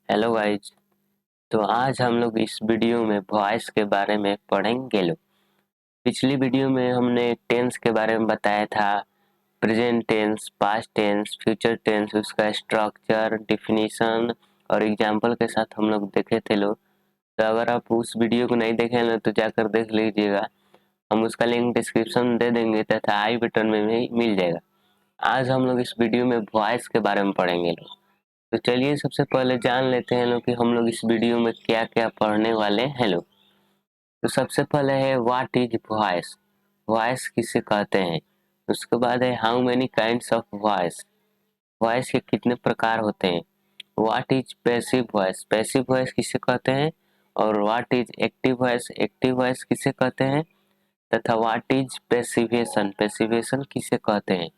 Hello guys. तो आज हम लोग इस वीडियो में वॉइस के बारे में पढ़ेंगे लोग। पिछली वीडियो में हमने टेंस के बारे में बताया था, present tense, past tense, future tense, उसका स्ट्रक्चर, डिफिनीशन और एग्जाम्पल के साथ हम लोग देखे थे लोग। तो अगर आप उस वीडियो को नहीं देखे हैं तो जाकर देख लीजिएगा। हम उसका लिंक डिस्क्रिप्शन दे देंगे तथा आई बटन में भी मिल जाएगा। आज हम लोग इस वीडियो में वॉइस के बारे में पढ़ेंगे लोग। तो चलिए सबसे पहले जान लेते हैं लोग कि हम लोग इस वीडियो में क्या क्या पढ़ने वाले हैं लोग। तो सबसे पहले है व्हाट इज वॉइस, वॉइस किसे कहते हैं। उसके बाद है how many kinds of voice, voice के कितने प्रकार होते हैं। What is passive voice, passive voice किसे कहते हैं। और what is active voice, active voice किसे कहते हैं। तथा व्हाट इज पैसिवेशन, पैसिवेशन किसे कहते हैं।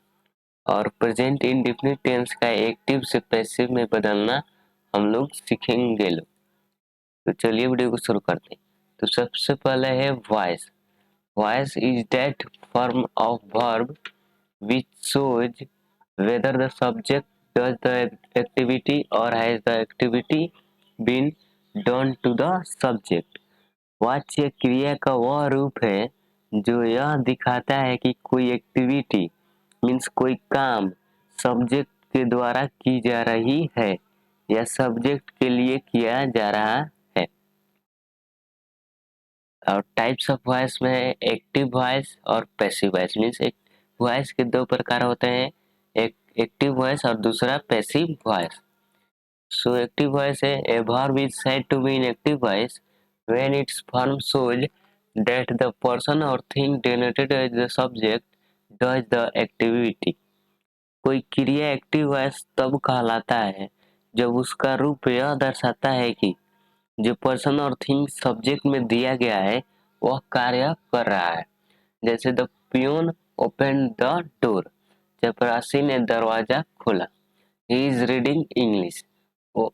और प्रेजेंट इंडेफिनिट टेंस का एक्टिव से पैसिव में बदलना हम लोग सीखेंगे लोग। तो चलिए वीडियो को शुरू करते हैं। तो सबसे पहले है voice. Voice is that form of verb which shows whether the subject does the activity or has the activity been done to the subject। वाच्य क्रिया का वह रूप है जो यह दिखाता है कि कोई एक्टिविटी मीन्स कोई काम सब्जेक्ट के द्वारा की जा रही है या सब्जेक्ट के लिए किया जा रहा है। और टाइप्स ऑफ वॉइस में है एक्टिव वॉइस और पैसिव वॉइस। मीन्स एक वॉइस के दो प्रकार होते हैं, एक एक्टिव वॉइस और दूसरा passive voice. So active voice है a verb is said to be in active voice when its form shows that the person और thing denoted as the subject does the activity. कोई क्रिया active voice तब कहलाता है जब उसका रूप यह दर्शाता है कि जो पर्सन और थिंग सब्जेक्ट में दिया गया है वह कार्य कर रहा है। जैसे the peon open the door, चपरासी ने दरवाजा खोला। ही इज रीडिंग इंग्लिश, वो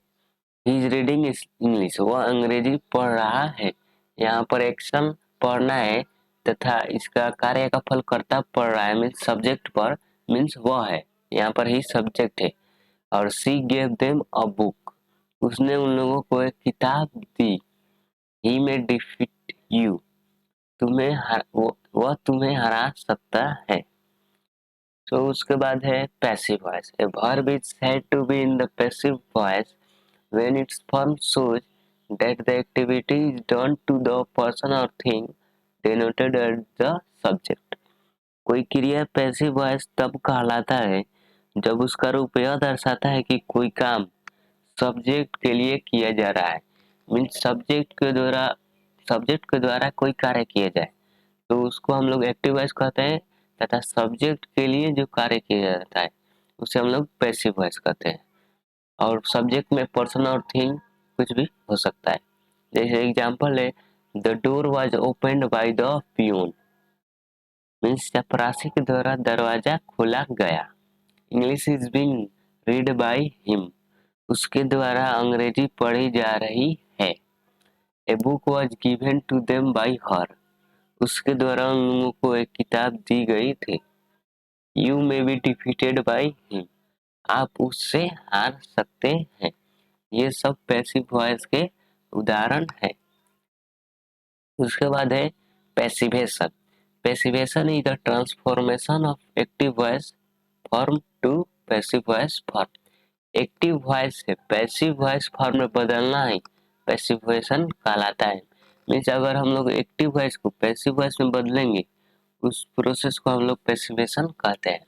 ही इज रीडिंग इंग्लिश, वह अंग्रेजी पढ़ रहा है। यहाँ पर एक्शन पढ़ना है तथा इसका कार्य का फल कर्ता पढ़ रहा है मीन्स सब्जेक्ट पर, मीन्स वह है, यहाँ पर ही सब्जेक्ट है। और सी गेव देम अ बुक, उसने उन लोगों को एक किताब दी। ही मे डिफीट यू, वह तुम्हें हरा सकता है। तो उसके बाद है passive voice. A verb is said to be in the passive voice when its form shows that the activity is done to the person और thing denoted as the subject. कोई क्रिया पैसिव वॉइस तब कहलाता है जब उसका रूप यह दर्शाता है कि कोई काम सब्जेक्ट के लिए किया जा रहा है। मीन्स सब्जेक्ट के द्वारा कोई कार्य किया जाए तो उसको हम लोग एक्टिव वॉइस कहते हैं। तथा सब्जेक्ट के लिए जो कार्य किया जाता है उसे हम लोग पैसिव वॉइस कहते हैं। और सब्जेक्ट में पर्सन और थिंग कुछ भी हो सकता है। जैसे एग्जांपल है the door was opened by the peon, means चपरासी के द्वारा दरवाजा खोला गया। English is being read by him, उसके द्वारा अंग्रेजी पढ़ी जा रही है। A book was given to them by her, उसके द्वारा उन लोगों को एक किताब दी गई थी। You may be defeated by him, आप उससे हार सकते हैं। ये सब पैसिव वॉइस के उदाहरण है। उसके बाद है passivation. Passivation is the transformation of active voice form to passive voice form. Active voice से पैसिव वॉइस फॉर्म में बदलना ही पैसिवेशन कहलाता है। मीन्स अगर हम लोग एक्टिव वॉइस को पैसिव वॉइस में बदलेंगे उस प्रोसेस को हम लोग पैसिवेशन कहते हैं।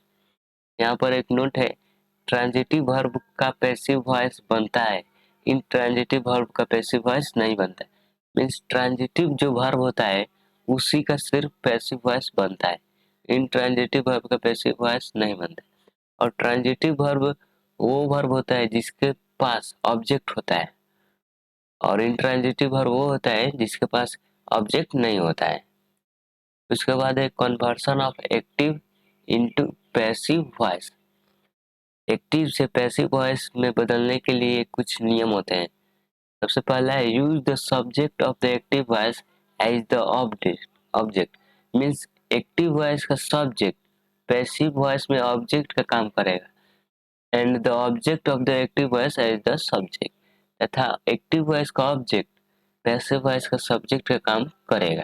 यहाँ पर एक नोट है, ट्रांजिटिव वर्ब का पैसिव वॉइस बनता है, इंट्रांजिटिव वर्ब का पैसिव वॉइस नहीं बनता है। मीन्स ट्रांजिटिव जो वर्ब होता है उसी का सिर्फ पैसिव वॉइस बनता है, इंट्रांजिटिव वर्ब का पैसिव वॉइस नहीं बनता है। और ट्रांजिटिव वर्ब वो वर्ब होता है जिसके पास ऑब्जेक्ट होता है, और इंट्रांजिटिव वर्ब वो होता है जिसके पास ऑब्जेक्ट नहीं होता है। उसके बाद है conversion of active into passive voice. Active से पैसिव वॉइस में बदलने के लिए कुछ नियम होते हैं। सबसे पहला है use the subject of the active voice as the object. Means active voice का सब्जेक्ट पैसिव वॉइस में ऑब्जेक्ट का काम करेगा and the object of the active voice as the subject. तथा एक्टिव वॉइस का ऑब्जेक्ट पैसिव वॉइस का subject का काम करेगा।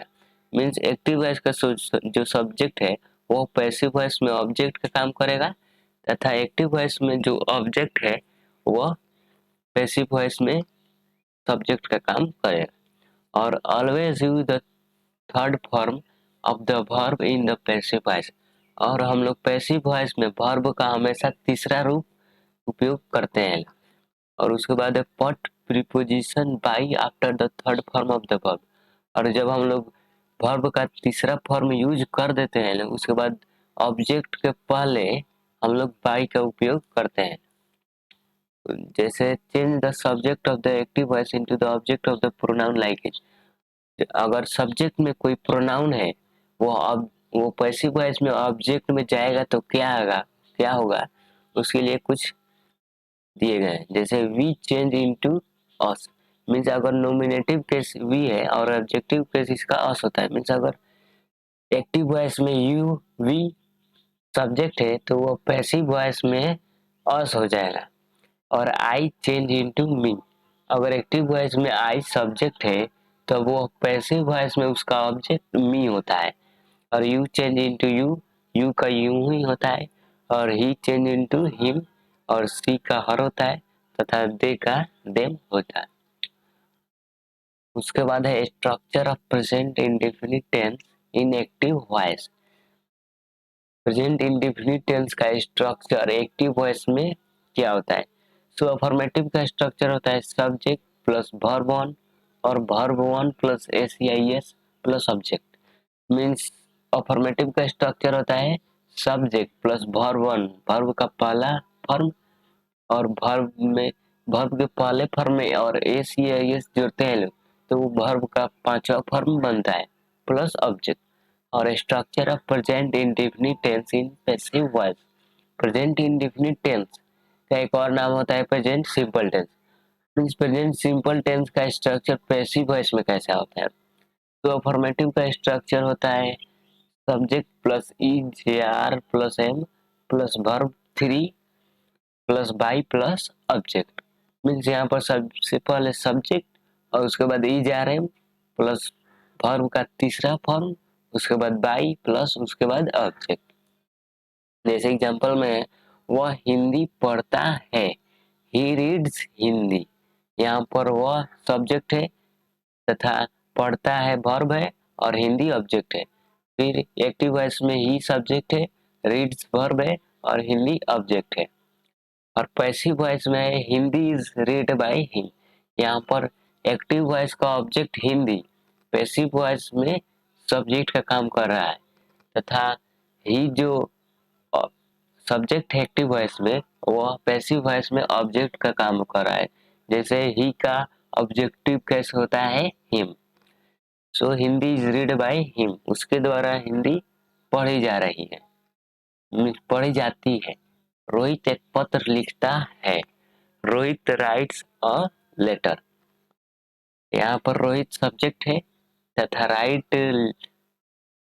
मीन्स एक्टिव वॉइस का जो सब्जेक्ट है वो पैसिव वॉइस में ऑब्जेक्ट का काम करेगा तथा एक्टिव वॉइस में जो ऑब्जेक्ट है वह पैसिव वॉइस में सब्जेक्ट का काम करेगा। और always use the third form of the verb in the passive voice. और हम लोग पैसिव वॉइस में वर्ब का हमेशा तीसरा रूप उपयोग करते हैं। और उसके बाद है पट preposition by after the third form of the verb. और जब हम लोग वर्ब का तीसरा फॉर्म यूज कर देते हैं उसके बाद ऑब्जेक्ट के पहले हम लोग बाई का उपयोग करते हैं। जैसे change the subject of the active voice into the object of the pronoun like it. अगर सब्जेक्ट में कोई प्रोनाउन है वो पैसिव वॉइस में ऑब्जेक्ट में जाएगा तो क्या होगा उसके लिए कुछ दिए गए हैं। जैसे we change into us, means अगर नॉमिनेटिव केस वी है और ऑब्जेक्टिव केस इसका अस होता है। मीन्स अगर एक्टिव वॉइस में यू वी सब्जेक्ट है तो वो पैसिव वॉइस में अस हो जाएगा। और आई चेंज इनटू मी, अगर एक्टिव वॉइस में आई सब्जेक्ट है तो वो पैसिव वॉइस में उसका ऑब्जेक्ट मी होता है। और यू चेंज इनटू यू का यू ही होता है। और ही चेंज इनटू हिम, और सी का हर होता है तथा दे का देम होता है। उसके बाद है structure of present indefinite tense in active voice. Present indefinite tense का स्ट्रक्चर एक्टिव वॉइस में क्या होता है? सो अफर्मेटिव का स्ट्रक्चर होता है सब्जेक्ट प्लस वर्ब वन और verb one plus S plus object. Means affirmative का स्ट्रक्चर होता है subject plus verb one, verb का पहला फॉर्म, और वर्ब के पहले फॉर्म में और एस जोड़ते हैं लोग तो वो वर्ब का पांचवा फॉर्म बनता है प्लस ऑब्जेक्ट। और structure of present indefinite tense in passive voice. Present indefinite tense का एक और नाम होता है present simple tense. Means present simple tense का स्ट्रक्चर पैसिव वॉइस में कैसा होता है? तो अफर्मेटिव का स्ट्रक्चर होता है subject plus is are plus am plus verb three plus by plus object. Means यहाँ पर सबसे पहले सब्जेक्ट और उसके बाद is are am plus verb का तीसरा फॉर्म, उसके बाद बाई प्लस उसके बाद ऑब्जेक्ट। जैसे एग्जांपल में वह हिंदी पढ़ता है, ही रीड्स हिंदी। यहाँ पर वह सब्जेक्ट है तथा पढ़ता है वर्ब है और हिंदी ऑब्जेक्ट है। फिर एक्टिव वॉइस में ही सब्जेक्ट है, रीड्स वर्ब है और हिंदी ऑब्जेक्ट है। और पैसिव वॉइस में है Hindi is read by him. यहाँ पर एक्टिव वॉइस का ऑब्जेक्ट हिंदी पैसिव वॉइस में सब्जेक्ट का काम कर रहा है तथा ही जो सब्जेक्ट है एक्टिव वॉइस में वह पैसिव वॉइस में ऑब्जेक्ट का काम कर रहा है। जैसे ही का ऑब्जेक्टिव कैसे होता है him. So Hindi is read by him, उसके द्वारा हिंदी पढ़ी जा रही है, पढ़ी जाती है। रोहित एक पत्र लिखता है, रोहित राइट्स अ लेटर। यहाँ पर रोहित सब्जेक्ट है तथा राइट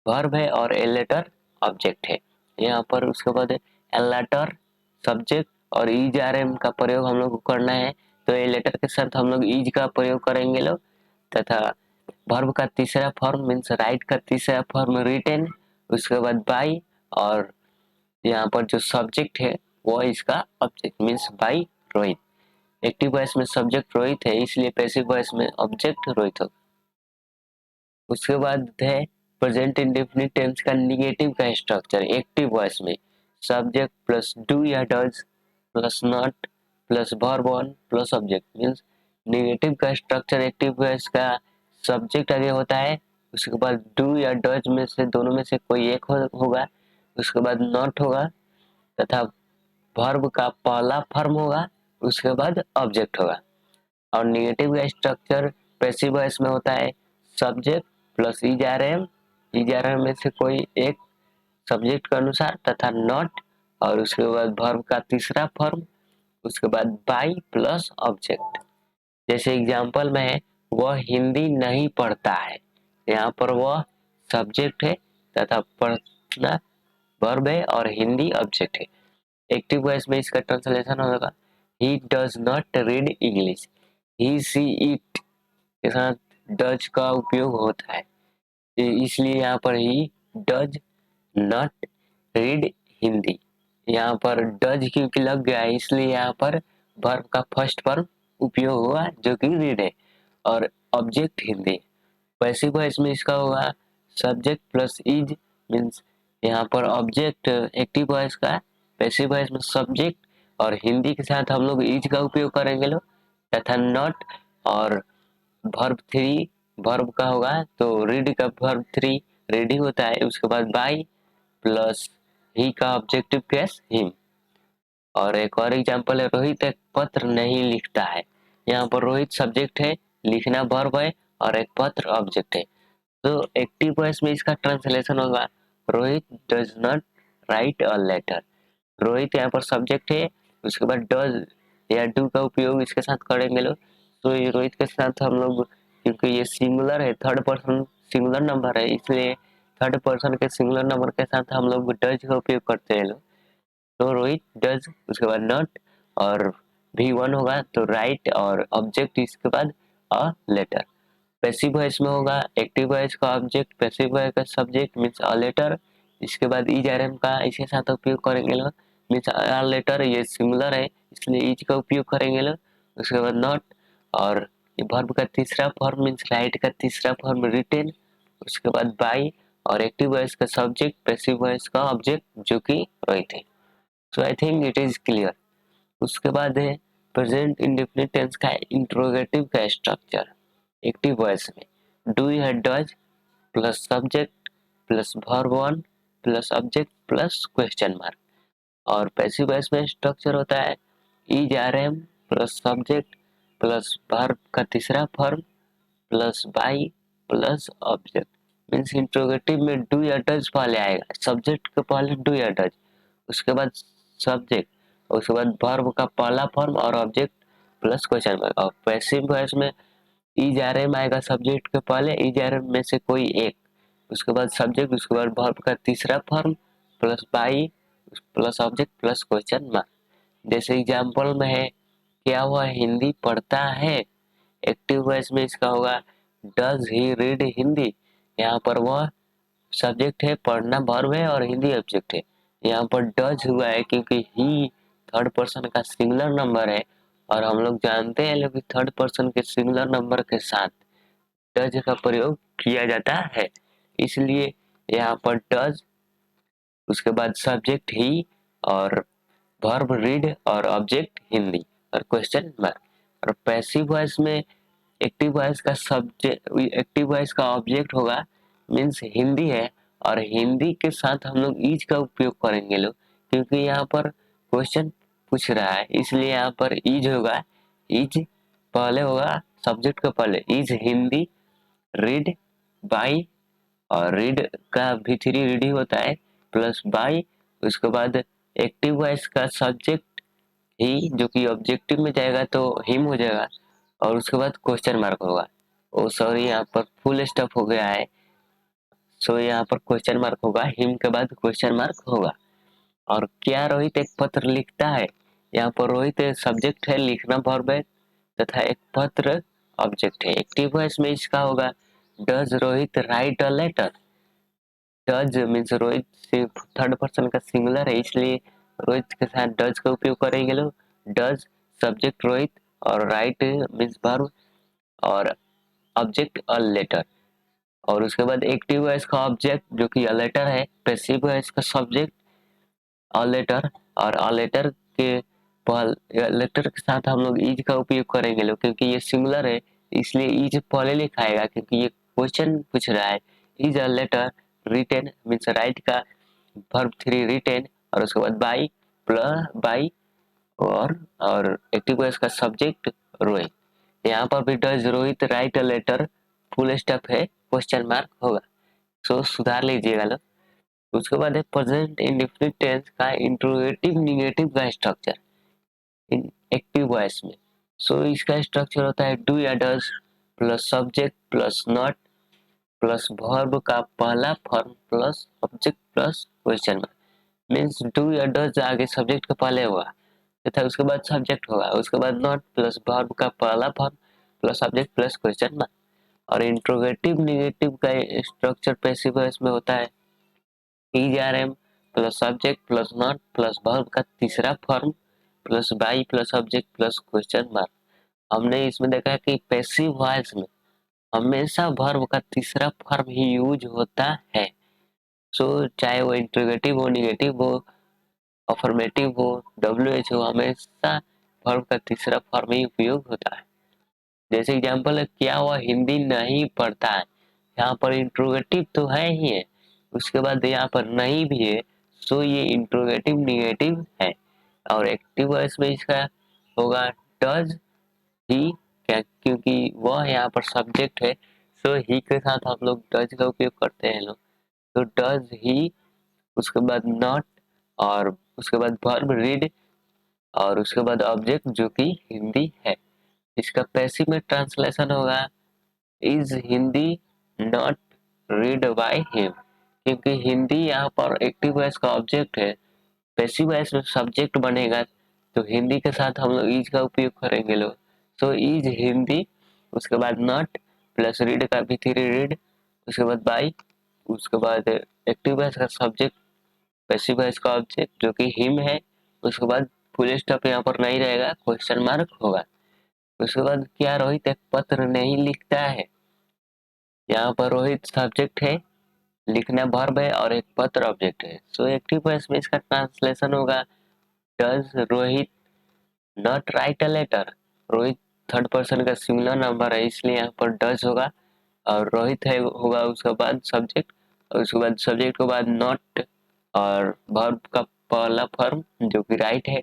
वर्ब है और ए लेटर ऑब्जेक्ट है। यहाँ पर उसके बाद ए लेटर सब्जेक्ट और इज आर एम का प्रयोग हम लोग को करना है तो ए लेटर के साथ हम लोग इज का प्रयोग करेंगे लोग तथा वर्ब का तीसरा फॉर्म मीन्स राइट का तीसरा फॉर्म रिटेन, उसके बाद बाई, और यहाँ पर जो सब्जेक्ट है वो इसका object means by Rohit. Active voice में सब्जेक्ट रोहित है इसलिए पैसिव वॉइस में ऑब्जेक्ट रोहित होगा। उसके बाद है प्रेजेंट इंडेफिनिट टेंस का निगेटिव का स्ट्रक्चर एक्टिव वॉइस में सब्जेक्ट प्लस डू या does plus not plus verb one plus object. Means negative का स्ट्रक्चर एक्टिव वॉइस का सब्जेक्ट आगे होता है, उसके बाद डू या डज में से दोनों में से कोई एक होगा, उसके बाद नॉट होगा तथा वर्ब का पहला फॉर्म होगा, उसके बाद ऑब्जेक्ट होगा। और निगेटिव का स्ट्रक्चर पैसिव वॉइस में होता है सब्जेक्ट प्लस इजआरएम में से कोई एक सब्जेक्ट के अनुसार तथा नॉट, और उसके बाद वर्ब का तीसरा फॉर्म, उसके बाद बाई प्लस ऑब्जेक्ट। जैसे एग्जांपल में है वह हिंदी नहीं पढ़ता है, यहाँ पर वह सब्जेक्ट है तथा पढ़ना वर्ब है और हिंदी ऑब्जेक्ट है। एक्टिव वॉइस में इसका ट्रांसलेशन होगा he does not read English. He see it के साथ डज का उपयोग होता है, इसलिए यहाँ पर he does not read Hindi. यहाँ पर डज क्योंकि लग गया है इसलिए यहाँ पर वर्ब का फर्स्ट फॉर्म उपयोग हुआ जो कि रीड है, और ऑब्जेक्ट हिंदी। पैसिव वॉइस में इसका होगा सब्जेक्ट प्लस इज, मीन्स यहाँ पर ऑब्जेक्ट एक्टिव वॉइस का, पैसिव वॉइस में सब्जेक्ट और हिंदी के साथ हम लोग इज का उपयोग करेंगे लोग, तथा नॉट, और वर्ब थ्री वर्ब का होगा तो रीड का वर्ब थ्री रीडिंग होता है, उसके बाद बाय प्लस ही का ऑब्जेक्टिव केस हिम। और एक और एग्जांपल है रोहित एक पत्र नहीं लिखता है। यहाँ पर रोहित सब्जेक्ट है, लिखना वर्ब है, और एक पत्र ऑब्जेक्ट है। तो एक्टिव वॉइस में इसका ट्रांसलेशन होगा Rohit does not write a letter. Rohit यहाँ पर सब्जेक्ट है, उसके बाद डज या डू का उपयोग इसके साथ करेंगे लोग। तो ये रोहित के साथ हम लोग, क्योंकि ये सिंगुलर है, थर्ड पर्सन सिंगुलर नंबर है, इसलिए थर्ड पर्सन के सिंगुलर नंबर के साथ हम लोग डज का उपयोग करते हैं लोग। तो रोहित डज, उसके बाद नॉट, और भी वन होगा तो राइट, और ऑब्जेक्ट इसके बाद अ लेटर। पैसिव वॉइस में होगा एक्टिव वॉइस का ऑब्जेक्ट, पैसिव वॉइस का सब्जेक्ट मीन्स अ लेटर, इसके बाद इज आर एम का इसके साथ उपयोग करेंगे लोग, मीन्स अ लेटर, ये सिंगुलर है इसलिए इज का उपयोग करेंगे लोग। उसके बाद नॉट, और ये वर्ब का तीसरा फॉर्म मीन्स राइट का तीसरा फॉर्म रिटेन, उसके बाद बाय, और एक्टिव वॉइस का सब्जेक्ट, पैसिव वॉइस का ऑब्जेक्ट जो कि रोहित है। So I think it is clear. उसके बाद है प्रेजेंट इंडेफिनिट टेंस का इंट्रोगेटिव का स्ट्रक्चर। एक्टिव वॉइस में डू या does plus subject plus verb one plus object plus question mark. और पैसिव वॉइस में स्ट्रक्चर होता है is are am plus subject plus verb का तीसरा form plus by plus object. Means interrogative में do या डज पहले आएगा, सब्जेक्ट के पहले डू या डज, उसके बाद सब्जेक्ट, उसके बाद वर्ब का पहला फॉर्म और ऑब्जेक्ट प्लस क्वेश्चन मार्क। और पैसिव वॉइस में इज आर एम आएगा सब्जेक्ट के पहले, इज आर एम में से कोई एक, उसके बाद सब्जेक्ट, उसके बाद वर्ब का तीसरा form plus by plus object plus question mark. जैसे एग्जाम्पल में है क्या वह हिंदी पढ़ता है, एक्टिव वॉइस में इसका होगा डज ही रीड हिंदी। यहाँ पर वह सब्जेक्ट है, पढ़ना वर्ब है, और हिंदी ऑब्जेक्ट है। यहाँ पर डज हुआ है क्योंकि ही थर्ड पर्सन का सिंगुलर नंबर है, और हम लोग जानते हैं कि थर्ड पर्सन के सिंगुलर नंबर के साथ डज का प्रयोग किया जाता है, इसलिए यहाँ पर डज, उसके बाद सब्जेक्ट ही, और वर्ब रीड, और ऑब्जेक्ट हिंदी, और क्वेश्चन मार्क। और पैसिव वॉइस में एक्टिव वॉइस का सब्जेक्ट, एक्टिव वॉइस का ऑब्जेक्ट होगा मीन्स हिंदी है, और हिंदी के साथ हम लोग इज का उपयोग करेंगे लोग, क्योंकि यहाँ पर क्वेश्चन पूछ रहा है इसलिए यहाँ पर इज होगा। इज पहले होगा सब्जेक्ट के पहले, इज हिंदी रीड बाई, और रीड का भी थ्री रीडिंग होता है प्लस बाई, उसके बाद एक्टिव वॉइस का सब्जेक्ट ही जो कि ऑब्जेक्टिव में जाएगा तो हिम हो जाएगा, और उसके बाद क्वेश्चन मार्क होगा। ओ सॉरी, यहाँ पर फुल स्टॉप हो गया है, सो यहाँ पर क्वेश्चन मार्क होगा, हिम के बाद क्वेश्चन मार्क होगा। और क्या रोहित एक पत्र लिखता है, यहाँ पर रोहित सब्जेक्ट है, लिखना वर्ब है, तथा एक पत्र ऑब्जेक्ट है। एक्टिव वॉइस में इसका होगा does Rohit write a letter. Does means Rohit सिर्फ थर्ड पर्सन का सिंगुलर है, इसलिए रोहित के साथ डज का उपयोग करेंगे लोग। डज सब्जेक्ट रोहित, और राइट मीन्स वर्ब, और ऑब्जेक्ट अ लेटर। और उसके बाद एक्टिव वॉइस का ऑब्जेक्ट जो कि अ लेटर है, पैसिव वॉइस का सब्जेक्ट अ लेटर, और अ लेटर के लेटर के साथ हम लोग इज का उपयोग करेंगे लोग, क्योंकि ये सिंगुलर है इसलिए इज पहले लिखाएगा, क्योंकि ये क्वेश्चन पूछ रहा है। Is a letter written means write का वर्ब थ्री रिटेन, और उसके बाद बाई प्लस बाई, और एक्टिव वॉइस का सब्जेक्ट रोहित। यहाँ पर भी does Rohit write a letter full stop है, क्वेश्चन मार्क होगा, सो सुधार लीजिएगा लोग। उसके बाद है प्रेजेंट इंडेफिनिट टेंस का इंट्रोगेटिव निगेटिव का स्ट्रक्चर इन एक्टिव वॉइस में। सो इसका स्ट्रक्चर होता है डू या does plus subject plus not plus verb का पहला form plus object plus question mark. Means do या डज आगे सब्जेक्ट के पहले होगा तथा उसके बाद सब्जेक्ट होगा, उसके बाद नॉट प्लस वर्ब का पहला form plus subject plus question mark. और इंट्रोगेटिव निगेटिव का स्ट्रक्चर पैसिव वॉइस में होता है is are am plus subject plus not plus verb का तीसरा form plus by plus subject plus question mark. हमने इसमें देखा है कि पैसिव वॉइस में हमेशा वर्ब का तीसरा फॉर्म ही यूज होता है। सो चाहे वो इंट्रोगेटिव हो निगेटिव हो अफर्मेटिव हो WH हो हमेशा वर्ब का तीसरा फॉर्म ही उपयोग होता है। जैसे एग्जाम्पल है क्या वह हिंदी नहीं पढ़ता है, यहाँ पर इंट्रोगेटिव तो है ही है, उसके बाद यहाँ पर नहीं भी है, सो ये इंट्रोगेटिव निगेटिव है। और एक्टिव वॉइस में इसका होगा डज ही, क्या क्योंकि वह यहाँ पर सब्जेक्ट है, सो ही के साथ हम लोग डज का उपयोग करते हैं लोग। तो डज ही, उसके बाद नॉट, और उसके बाद वर्ब रीड, और उसके बाद ऑब्जेक्ट जो कि हिंदी है। इसका पैसिव में ट्रांसलेशन होगा is Hindi not read by him, क्योंकि हिंदी यहाँ पर एक्टिव वॉइस का ऑब्जेक्ट है, पैसिव वॉइस में सब्जेक्ट बनेगा, तो हिंदी के साथ हम लोग इज का उपयोग करेंगे लोग। सो इज हिंदी, उसके बाद नॉट प्लस रीड का भी थ्री रीड, उसके बाद बाई, उसके बाद एक्टिव वॉइस का सब्जेक्ट पैसिव वॉइस का ऑब्जेक्ट जो कि हिम है, उसके बाद फुल स्टॉप यहाँ पर नहीं रहेगा, क्वेश्चन मार्क होगा। उसके बाद क्या रोहित एक पत्र नहीं लिखता है, यहाँ पर रोहित सब्जेक्ट है, लिखना वर्ब है, और एक पत्र ऑब्जेक्ट है। सो एक्टिव वॉइस में इसका ट्रांसलेशन होगा does Rohit not write a letter. Rohit third person का सिंगुलर नंबर है, इसलिए यहाँ पर डज होगा, और रोहित है होगा उसके बाद सब्जेक्ट, और उसके बाद सब्जेक्ट के बाद नॉट और वर्ब का पहला फॉर्म जो कि राइट है,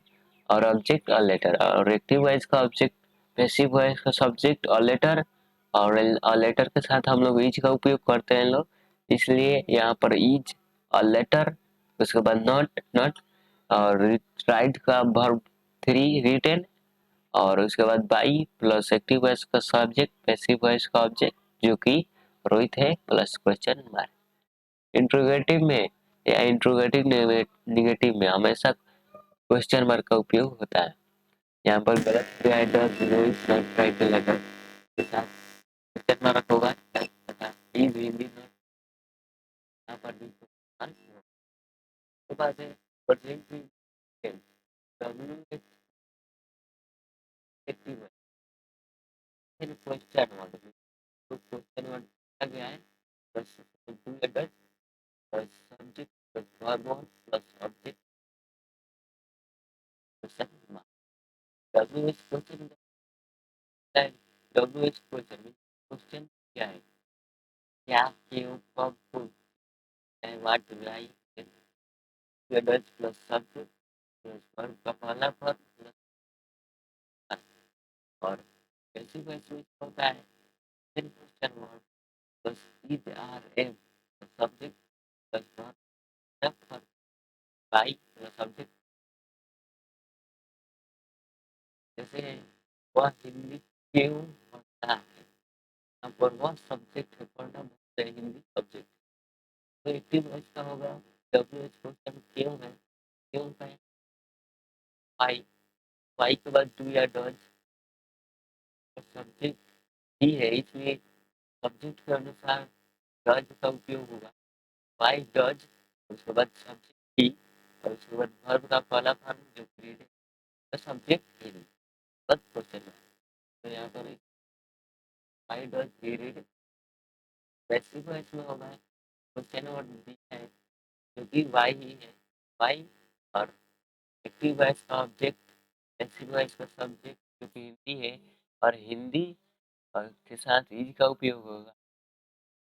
और ऑब्जेक्ट अ लेटर। और एक्टिव वॉइस का ऑब्जेक्ट पैसिव वॉइस का सब्जेक्ट अ लेटर, और अ लेटर के साथ हम लोग इज का उपयोग करते हैं लोग, इसलिए यहाँ पर इज अ लेटर, उसके बाद नॉट नॉट, और राइट का वर्ब थ्री रिटेन, और उसके बाद बाई प्लस एक्टिव वॉइस का सब्जेक्ट पैसिव वॉइस का ऑब्जेक्ट जो कि रोहित है प्लस क्वेश्चन मार्क। इंट्रोगेटिव में या इंट्रोगेटिव निगेटिव में हमेशा क्वेश्चन मार्क का उपयोग होता है। यहाँ पर गलत क्रिया है does Rohit not write the letter के साथ क्वेश्चन मार्क होगा तथा इज हिंदी नॉट, यहाँ पर भी क्वेश्चन मार्क होगा। उसके बाद है परसेंट टू डब्ल्यू एक्टिव है, फिर क्वेश्चन वर्ड में तो क्वेश्चन वर्ड आ गया है बस to letter plus subject plus verb plus object question mark. WH question है, WH क्वेश्चन में क्वेश्चन क्या है, क्या क्यों कब कौन, what why, does plus subject plus verb का पहला पद प्लस और कैसे कैसे होता है फिर question word plus is are am subject plus verb by plus subject. जैसे वह हिंदी क्यों पढ़ता है, यहाँ पर वह सब्जेक्ट है, पढ़ना बहुत है हिंदी सब्जेक्ट, तो एक्टिव वॉइस का होगा WH क्वेश्चन क्यों है, क्यों का है वाई, वाई के बाद डू या डज, सब्जेक्ट ही है इसलिए सब्जेक्ट के अनुसार डज का उपयोग होगा, वाई डज, उसके बाद सब्जेक्ट ही, और उसके बाद वर्ब का पहला फॉर्म जो क्रिएट है सब्जेक्ट ही, बस क्वेश्चन है। तो यहाँ पर why does he read, passive voice में होगा क्वेश्चन वर्ड भी है जो कि वाई ही है, वाई, और एक्टिव वॉइस का ऑब्जेक्ट पैसिव वॉइस का सब्जेक्ट जो कि हिंदी है, और हिंदी और के साथ इज का उपयोग होगा।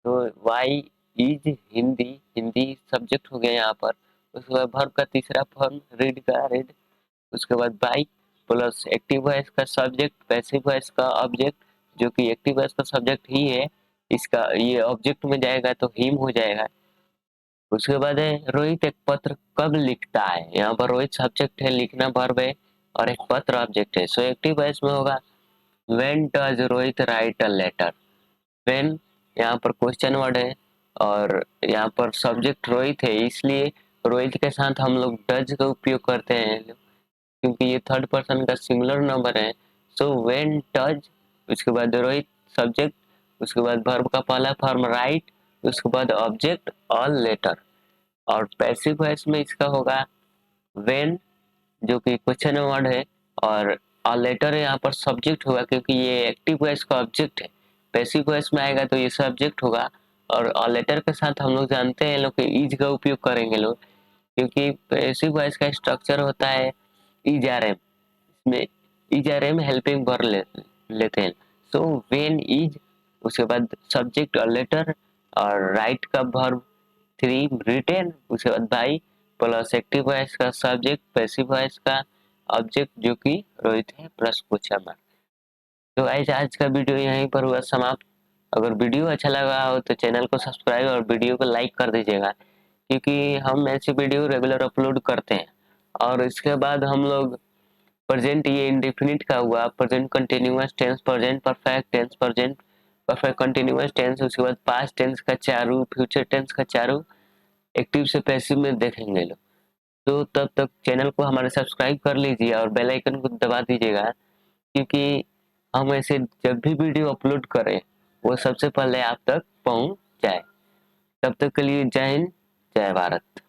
तो why is Hindi, Hindi subject हो गया यहाँ पर, उसके बाद वर्ब का तीसरा फॉर्म रीड का रीड, उसके बाद बाई प्लस एक्टिव वॉइस का सब्जेक्ट पैसिव वॉइस का ऑब्जेक्ट जो कि एक्टिव वॉइस का सब्जेक्ट ही है, इसका ये ऑब्जेक्ट में जाएगा तो हिम हो जाएगा। उसके बाद है रोहित एक पत्र कब लिखता है, यहाँ पर रोहित सब्जेक्ट है, लिखना वर्ब है, और एक पत्र ऑब्जेक्ट है, सो एक्टिव वॉइस में होगा when does Rohit write a letter. When यहाँ पर क्वेश्चन वर्ड है, और यहाँ पर सब्जेक्ट रोहित है, इसलिए रोहित के साथ हम लोग डज का उपयोग करते हैं क्योंकि ये थर्ड पर्सन का सिंगुलर नंबर है। सो व्हेन डज उसके बाद रोहित सब्जेक्ट, उसके बाद वर्ब का पहला फॉर्म राइट, उसके बाद ऑब्जेक्ट और लेटर। और पैसिव वॉइस में इसका होगा व्हेन, जो कि क्वेश्चन वर्ड है, और लेटर यहाँ पर सब्जेक्ट होगा क्योंकि ये एक्टिव वॉइस का ऑब्जेक्ट है। पैसिव वॉइस में आएगा तो ये सब्जेक्ट होगा, और लेटर के साथ हम लोग जानते हैं लोग इज का उपयोग करेंगे लोग, क्योंकि पैसिव वॉइस का स्ट्रक्चर होता है इज आर एम। इसमें is are am helping verb लेते हैं। सो व्हेन इज, उसके बाद सब्जेक्ट और लेटर, और राइट का वर्ब 3 रिटेन, उसके बाद बाई, प्लस एक्टिव वॉइस का सब्जेक्ट, पैसिव वॉइस का ऑब्जेक्ट जो कि रोहित है, प्लस क्वेश्चन मार्क। तो आज का वीडियो यहीं पर हुआ समाप्त। अगर वीडियो अच्छा लगा हो तो चैनल को सब्सक्राइब और वीडियो को लाइक कर दीजिएगा, क्योंकि हम ऐसे वीडियो रेगुलर अपलोड करते हैं। और इसके बाद हम लोग प्रेजेंट, ये इंडेफिनिट का हुआ, present continuous tense, present perfect tense, present perfect continuous tense, उसके बाद पास्ट टेंस का चारू, फ्यूचर टेंस का चारू, एक्टिव से पैसिव में देखेंगे लोग। तो तब तक चैनल को हमारे सब्सक्राइब कर लीजिए और बेल आइकन को दबा दीजिएगा, क्योंकि हम ऐसे जब भी वीडियो अपलोड करें वो सबसे पहले आप तक पहुंच जाए। तब तक के लिए जय हिंद, जय भारत।